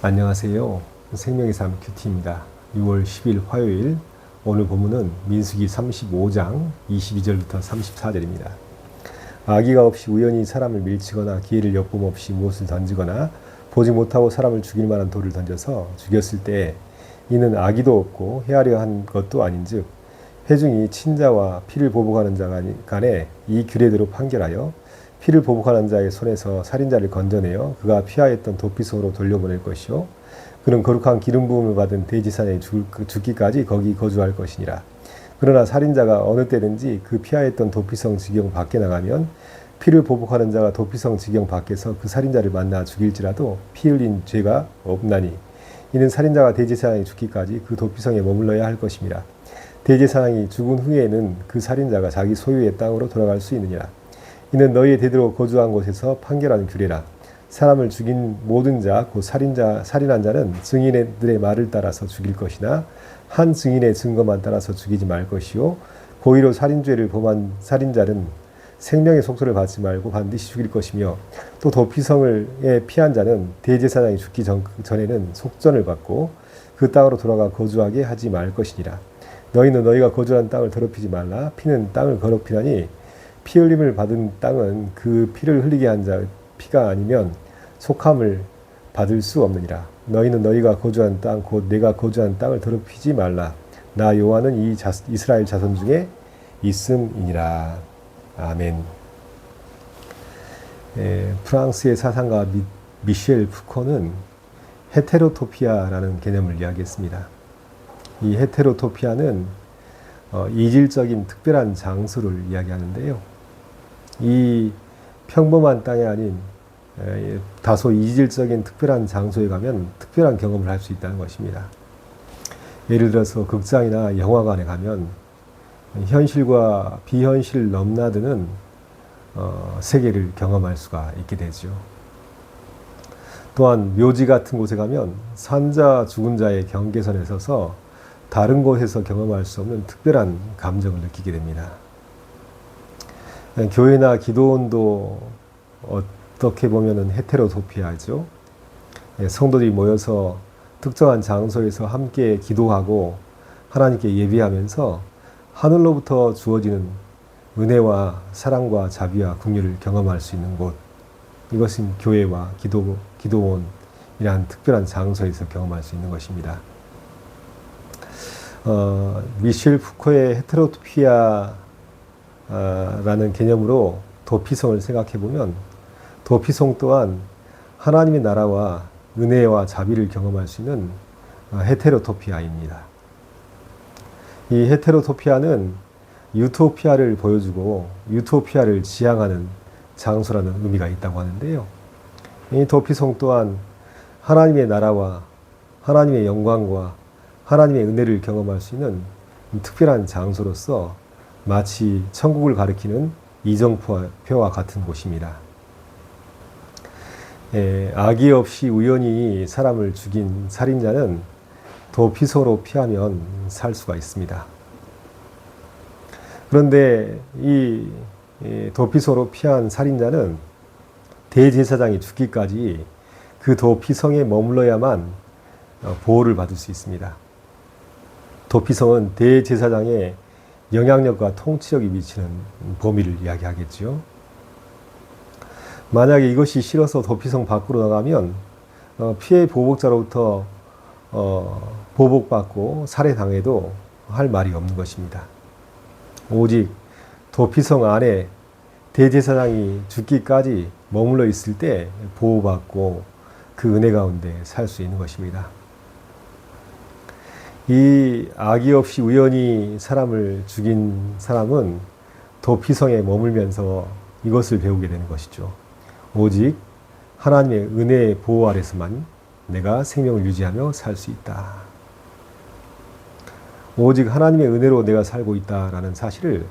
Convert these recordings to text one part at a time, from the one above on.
안녕하세요. 생명의 삶 큐티입니다. 6월 10일 화요일, 오늘 본문은 민수기 35장 22절부터 34절입니다. 아기가 없이 우연히 사람을 밀치거나 기회를 엿봄 없이 무엇을 던지거나 보지 못하고 사람을 죽일 만한 돌을 던져서 죽였을 때 이는 아기도 없고 헤아려 한 것도 아닌즉 회중이 친자와 피를 보복하는 자 간에 이 규례대로 판결하여 피를 보복하는 자의 손에서 살인자를 건져내어 그가 피하였던 도피성으로 돌려보낼 것이요 그는 거룩한 기름 부음을 받은 대제사장이 죽기까지 거기 거주할 것이니라. 그러나 살인자가 어느 때든지 그 피하였던 도피성 지경 밖에 나가면 피를 보복하는 자가 도피성 지경 밖에서 그 살인자를 만나 죽일지라도 피 흘린 죄가 없나니 이는 살인자가 대제사장이 죽기까지 그 도피성에 머물러야 할 것임이라. 대제사장이 죽은 후에는 그 살인자가 자기 소유의 땅으로 돌아갈 수 있느니라. 이는 너희의 대대로 거주한 곳에서 판결하는 규례라. 사람을 죽인 모든 자, 곧 살인한 자는 증인들의 말을 따라서 죽일 것이나 한 증인의 증거만 따라서 죽이지 말 것이요 고의로 살인죄를 범한 살인자는 생명의 속소를 받지 말고 반드시 죽일 것이며 또 도피성을 피한 자는 대제사장이 죽기 전에는 속전을 받고 그 땅으로 돌아가 거주하게 하지 말 것이니라. 너희는 너희가 거주한 땅을 더럽히지 말라. 피는 땅을 더럽히나니 피 흘림을 받은 땅은 그 피를 흘리게 한 자의 피가 아니면 속함을 받을 수 없느니라. 너희는 너희가 거주한 땅 곧 내가 거주한 땅을 더럽히지 말라. 나 여호와는 이 이스라엘 자손 중에 있음이니라. 아멘. 프랑스의 사상가 미셸 푸코는 헤테로토피아라는 개념을 이야기했습니다. 이 헤테로토피아는 이질적인 특별한 장소를 이야기하는데요. 이 평범한 땅이 아닌 다소 이질적인 특별한 장소에 가면 특별한 경험을 할 수 있다는 것입니다. 예를 들어서 극장이나 영화관에 가면 현실과 비현실 넘나드는 세계를 경험할 수가 있게 되죠. 또한 묘지 같은 곳에 가면 산자 죽은 자의 경계선에 서서 다른 곳에서 경험할 수 없는 특별한 감정을 느끼게 됩니다. 교회나 기도원도 어떻게 보면 헤테로토피아죠. 성도들이 모여서 특정한 장소에서 함께 기도하고 하나님께 예배하면서 하늘로부터 주어지는 은혜와 사랑과 자비와 긍휼을 경험할 수 있는 곳, 이것은 교회와 기도원이라는 특별한 장소에서 경험할 수 있는 것입니다. 미셸 푸코의 헤테로토피아라는 개념으로 도피성을 생각해 보면 도피성 또한 하나님의 나라와 은혜와 자비를 경험할 수 있는 헤테로토피아입니다. 이 헤테로토피아는 유토피아를 보여주고 유토피아를 지향하는 장소라는 의미가 있다고 하는데요. 이 도피성 또한 하나님의 나라와 하나님의 영광과 하나님의 은혜를 경험할 수 있는 특별한 장소로서 마치 천국을 가리키는 이정표와 같은 곳입니다. 악의 없이 우연히 사람을 죽인 살인자는 도피성으로 피하면 살 수가 있습니다. 그런데 이 도피성으로 피한 살인자는 대제사장이 죽기까지 그 도피성에 머물러야만 보호를 받을 수 있습니다. 도피성은 대제사장의 영향력과 통치력이 미치는 범위를 이야기하겠죠. 만약에 이것이 싫어서 도피성 밖으로 나가면 피해 보복자로부터 보복받고 살해당해도 할 말이 없는 것입니다. 오직 도피성 안에 대제사장이 죽기까지 머물러 있을 때 보호받고 그 은혜 가운데 살 수 있는 것입니다. 이 악의 없이 우연히 사람을 죽인 사람은 도피성에 머물면서 이것을 배우게 되는 것이죠. 오직 하나님의 은혜의 보호 아래서만 내가 생명을 유지하며 살 수 있다. 오직 하나님의 은혜로 내가 살고 있다라는 사실을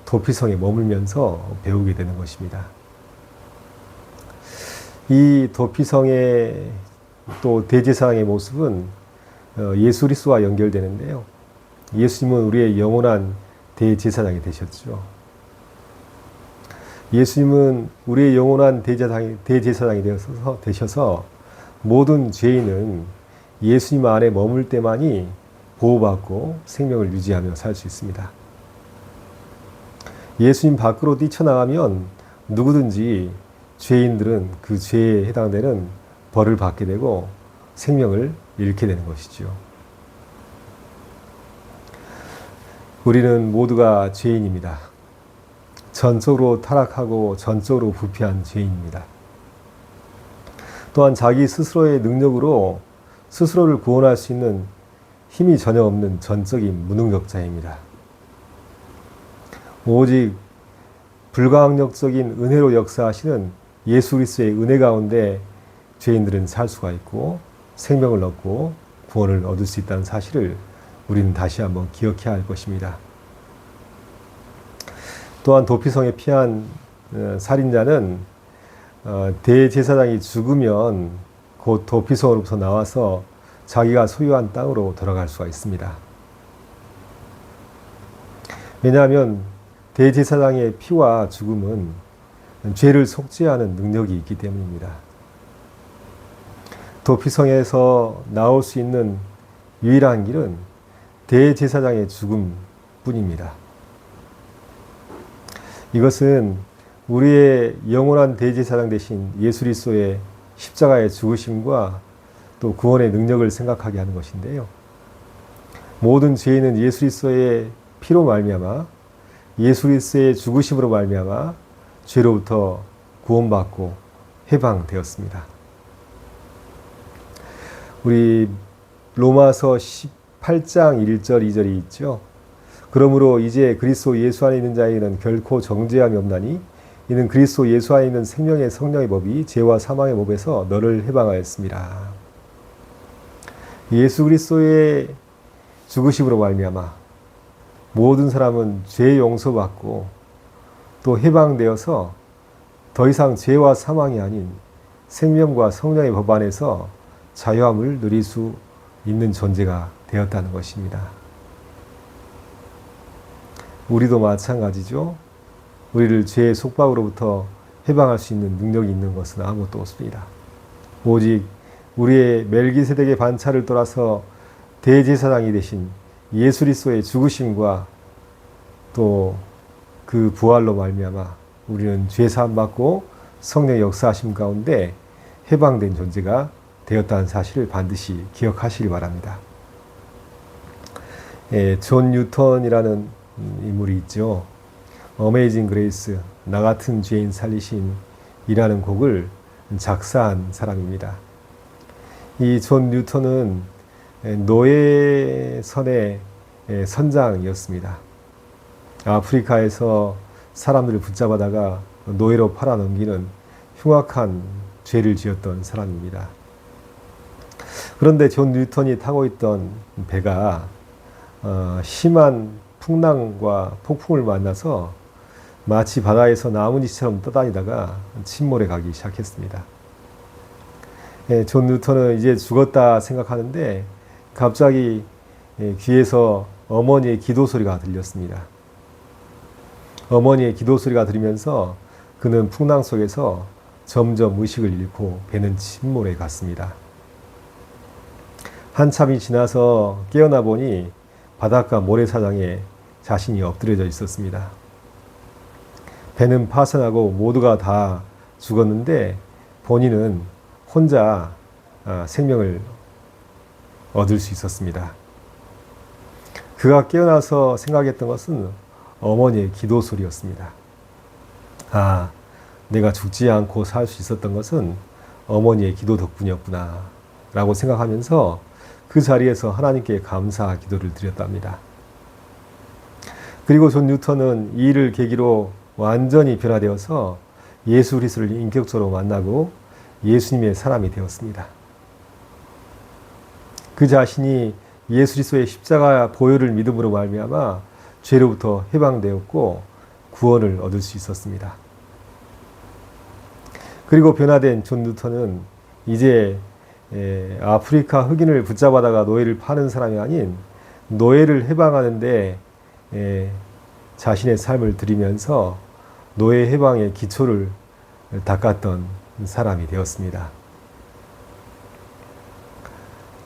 도피성에 머물면서 배우게 되는 것입니다. 이 도피성의 또 대제사장의 모습은 예수 그리스도와 연결되는데요. 예수님은 우리의 영원한 대제사장이 되셨죠. 예수님은 우리의 영원한 대제사장이 되셔서 모든 죄인은 예수님 안에 머물 때만이 보호받고 생명을 유지하며 살 수 있습니다. 예수님 밖으로 뛰쳐나가면 누구든지 죄인들은 그 죄에 해당되는 벌을 받게 되고 생명을 잃게 되는 것이죠. 우리는 모두가 죄인입니다. 전적으로 타락하고 전적으로 부패한 죄인입니다. 또한 자기 스스로의 능력으로 스스로를 구원할 수 있는 힘이 전혀 없는 전적인 무능력자입니다. 오직 불가항력적인 은혜로 역사하시는 예수 그리스도의 은혜 가운데 죄인들은 살 수가 있고 생명을 얻고 구원을 얻을 수 있다는 사실을 우리는 다시 한번 기억해야 할 것입니다. 또한 도피성에 피한 살인자는 대제사장이 죽으면 곧 도피성으로부터 나와서 자기가 소유한 땅으로 돌아갈 수가 있습니다. 왜냐하면 대제사장의 피와 죽음은 죄를 속죄하는 능력이 있기 때문입니다. 도피성에서 나올 수 있는 유일한 길은 대제사장의 죽음뿐입니다. 이것은 우리의 영원한 대제사장 되신 예수 그리스도의 십자가의 죽으심과 또 구원의 능력을 생각하게 하는 것인데요. 모든 죄인은 예수 그리스도의 피로 말미암아 예수 그리스도의 죽으심으로 말미암아 죄로부터 구원받고 해방되었습니다. 우리 로마서 18장 1절 2절이 있죠. 그러므로 이제 그리스도 예수 안에 있는 자에게는 결코 정죄함이 없나니 이는 그리스도 예수 안에 있는 생명의 성령의 법이 죄와 사망의 법에서 너를 해방하였습니다. 예수 그리스도의 죽으심으로 말미암아 모든 사람은 죄 용서받고 또 해방되어서 더 이상 죄와 사망이 아닌 생명과 성령의 법 안에서 자유함을 누릴 수 있는 존재가 되었다는 것입니다. 우리도 마찬가지죠. 우리를 죄의 속박으로부터 해방할 수 있는 능력이 있는 것은 아무것도 없습니다. 오직 우리의 멜기세덱의 반차를 떠나서 대제사장이 되신 예수 그리스도의 죽으심과 또 그 부활로 말미암아 우리는 죄 사함 받고 성령의 역사하심 가운데 해방된 존재가 되었다는 사실을 반드시 기억하시기 바랍니다. 존 뉴턴이라는 인물이 있죠. 어메이징 그레이스, 나 같은 죄인 살리심이라는 곡을 작사한 사람입니다. 이 존 뉴턴은 노예선의 선장이었습니다. 아프리카에서 사람들을 붙잡아다가 노예로 팔아넘기는 흉악한 죄를 지었던 사람입니다. 그런데 존 뉴턴이 타고 있던 배가 심한 풍랑과 폭풍을 만나서 마치 바다에서 나뭇잎처럼 떠다니다가 침몰에 가기 시작했습니다. 존 뉴턴은 이제 죽었다 생각하는데 갑자기 귀에서 어머니의 기도 소리가 들렸습니다. 어머니의 기도 소리가 들리면서 그는 풍랑 속에서 점점 의식을 잃고 배는 침몰에 갔습니다. 한참이 지나서 깨어나 보니 바닷가 모래사장에 자신이 엎드려져 있었습니다. 배는 파손하고 모두가 다 죽었는데 본인은 혼자 생명을 얻을 수 있었습니다. 그가 깨어나서 생각했던 것은 어머니의 기도 소리였습니다. 아, 내가 죽지 않고 살 수 있었던 것은 어머니의 기도 덕분이었구나 라고 생각하면서 그 자리에서 하나님께 감사 기도를 드렸답니다. 그리고 존 뉴턴은 이 일을 계기로 완전히 변화되어서 예수 그리스도를 인격적으로 만나고 예수님의 사람이 되었습니다. 그 자신이 예수 그리스도의 십자가 보혈을 믿음으로 말미암아 죄로부터 해방되었고 구원을 얻을 수 있었습니다. 그리고 변화된 존 뉴턴은 이제 아프리카 흑인을 붙잡아다가 노예를 파는 사람이 아닌 노예를 해방하는데 자신의 삶을 드리면서 노예 해방의 기초를 닦았던 사람이 되었습니다.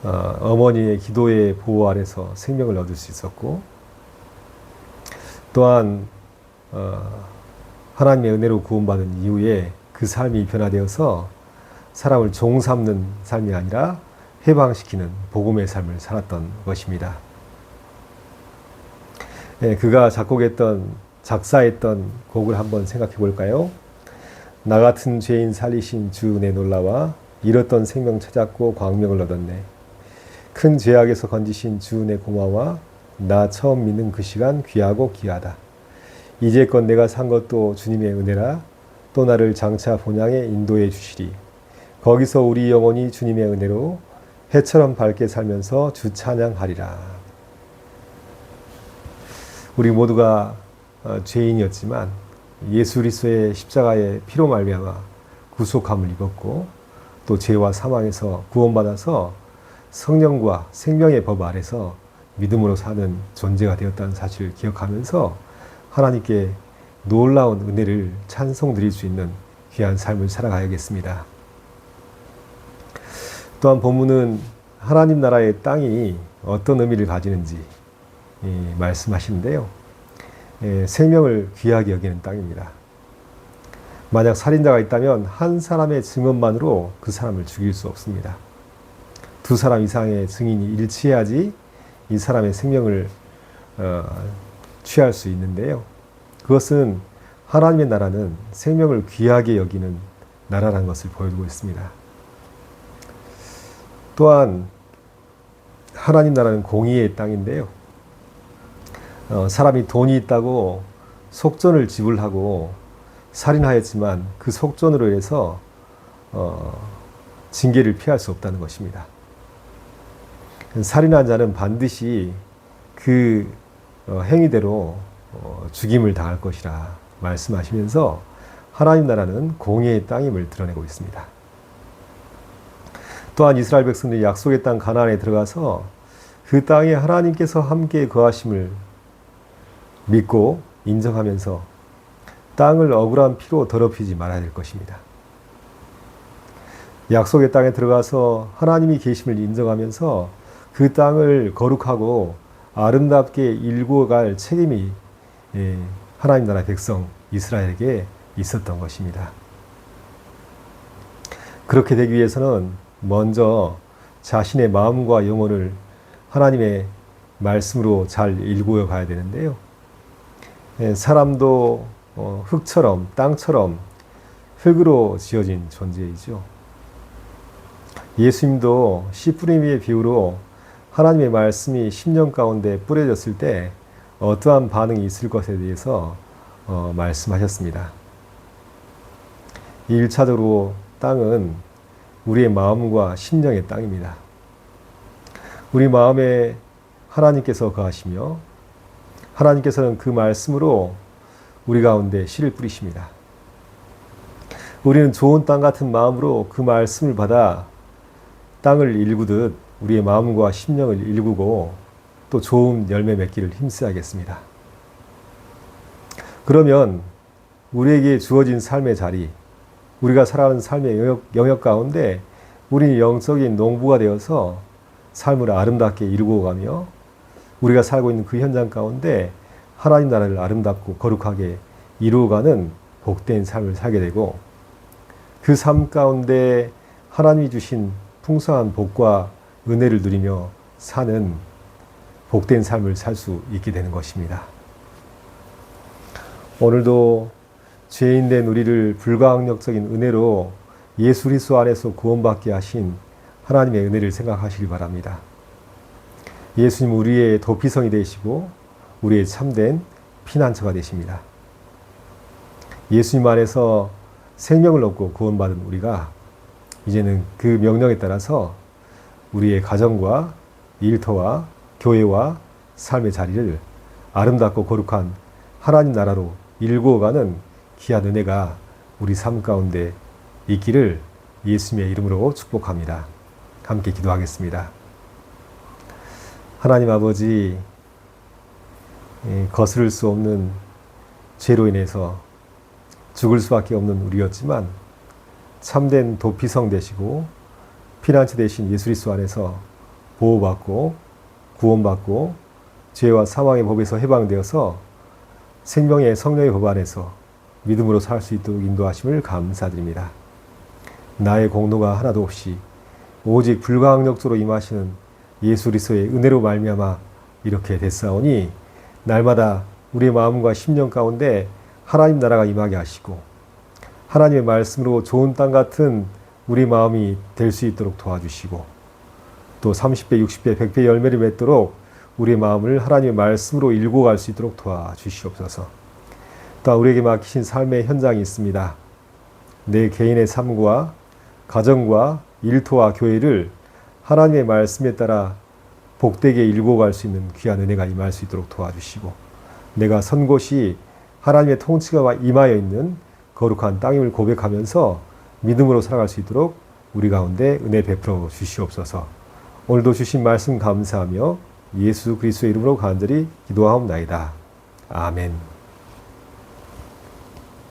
어머니의 기도의 보호 아래서 생명을 얻을 수 있었고, 또한 하나님의 은혜로 구원받은 이후에 그 삶이 변화되어서 사람을 종 삼는 삶이 아니라 해방시키는 복음의 삶을 살았던 것입니다. 그가 작사했던 곡을 한번 생각해 볼까요? 나 같은 죄인 살리신 주 은혜 놀라와 잃었던 생명 찾았고 광명을 얻었네. 큰 죄악에서 건지신 주 은혜 고마워. 나 처음 믿는 그 시간 귀하고 귀하다. 이제껏 내가 산 것도 주님의 은혜라. 또 나를 장차 본향에 인도해 주시리. 거기서 우리 영혼이 주님의 은혜로 해처럼 밝게 살면서 주 찬양하리라. 우리 모두가 죄인이었지만 예수 그리스도의 십자가의 피로 말미암아 구속함을 입었고, 또 죄와 사망에서 구원받아서 성령과 생명의 법 아래서 믿음으로 사는 존재가 되었다는 사실을 기억하면서 하나님께 놀라운 은혜를 찬송드릴 수 있는 귀한 삶을 살아가야겠습니다. 또한 본문은 하나님 나라의 땅이 어떤 의미를 가지는지 말씀하시는데요. 생명을 귀하게 여기는 땅입니다. 만약 살인자가 있다면 한 사람의 증언만으로 그 사람을 죽일 수 없습니다. 두 사람 이상의 증인이 일치해야지 이 사람의 생명을 취할 수 있는데요. 그것은 하나님의 나라는 생명을 귀하게 여기는 나라라는 것을 보여주고 있습니다. 또한 하나님 나라는 공의의 땅인데요. 사람이 돈이 있다고 속전을 지불하고 살인하였지만 그 속전으로 인해서 징계를 피할 수 없다는 것입니다. 살인한 자는 반드시 그 행위대로 죽임을 당할 것이라 말씀하시면서 하나님 나라는 공의의 땅임을 드러내고 있습니다. 또한 이스라엘 백성들이 약속의 땅 가나안에 들어가서 그 땅에 하나님께서 함께 거하심을 믿고 인정하면서 땅을 억울한 피로 더럽히지 말아야 될 것입니다. 약속의 땅에 들어가서 하나님이 계심을 인정하면서 그 땅을 거룩하고 아름답게 일구어갈 책임이 하나님 나라 백성 이스라엘에게 있었던 것입니다. 그렇게 되기 위해서는 먼저 자신의 마음과 영혼을 하나님의 말씀으로 잘 일구어 가야 되는데요. 사람도 흙처럼 땅처럼 흙으로 지어진 존재이죠. 예수님도 씨 뿌림의 비유로 하나님의 말씀이 심령 가운데 뿌려졌을 때 어떠한 반응이 있을 것에 대해서 말씀하셨습니다. 1차적으로 땅은 우리의 마음과 심령의 땅입니다. 우리 마음에 하나님께서 거하시며 하나님께서는 그 말씀으로 우리 가운데 씨를 뿌리십니다. 우리는 좋은 땅 같은 마음으로 그 말씀을 받아 땅을 일구듯 우리의 마음과 심령을 일구고 또 좋은 열매 맺기를 힘써야겠습니다. 그러면 우리에게 주어진 삶의 자리, 우리가 살아가는 삶의 영역 가운데 우리는 영적인 농부가 되어서 삶을 아름답게 이루어가며 우리가 살고 있는 그 현장 가운데 하나님 나라를 아름답고 거룩하게 이루어가는 복된 삶을 살게 되고, 그 삶 가운데 하나님이 주신 풍성한 복과 은혜를 누리며 사는 복된 삶을 살 수 있게 되는 것입니다. 오늘도 죄인된 우리를 불가항력적인 은혜로 예수 그리스도 안에서 구원받게 하신 하나님의 은혜를 생각하시기 바랍니다. 예수님 우리의 도피성이 되시고 우리의 참된 피난처가 되십니다. 예수님 안에서 생명을 얻고 구원받은 우리가 이제는 그 명령에 따라서 우리의 가정과 일터와 교회와 삶의 자리를 아름답고 거룩한 하나님 나라로 일구어가는 귀한 은혜가 우리 삶 가운데 있기를 예수님의 이름으로 축복합니다. 함께 기도하겠습니다. 하나님 아버지, 거스를 수 없는 죄로 인해서 죽을 수밖에 없는 우리였지만 참된 도피성 되시고 피난처 되신 예수 그리스도 안에서 보호받고 구원받고 죄와 사망의 법에서 해방되어서 생명의 성령의 법 안에서 믿음으로 살 수 있도록 인도하심을 감사드립니다. 나의 공로가 하나도 없이 오직 불가항력으로 임하시는 예수 그리스도의 은혜로 말미암아 이렇게 됐사오니 날마다 우리의 마음과 심령 가운데 하나님 나라가 임하게 하시고 하나님의 말씀으로 좋은 땅 같은 우리 마음이 될 수 있도록 도와주시고 또 30배, 60배, 100배 열매를 맺도록 우리의 마음을 하나님의 말씀으로 일궈 갈 수 있도록 도와주시옵소서. 또 우리에게 맡기신 삶의 현장이 있습니다. 내 개인의 삶과 가정과 일터와 교회를 하나님의 말씀에 따라 복되게 일궈 갈 수 있는 귀한 은혜가 임할 수 있도록 도와주시고 내가 선 곳이 하나님의 통치가 임하여 있는 거룩한 땅임을 고백하면서 믿음으로 살아갈 수 있도록 우리 가운데 은혜 베풀어 주시옵소서. 오늘도 주신 말씀 감사하며 예수 그리스도의 이름으로 간절히 기도하옵나이다. 아멘.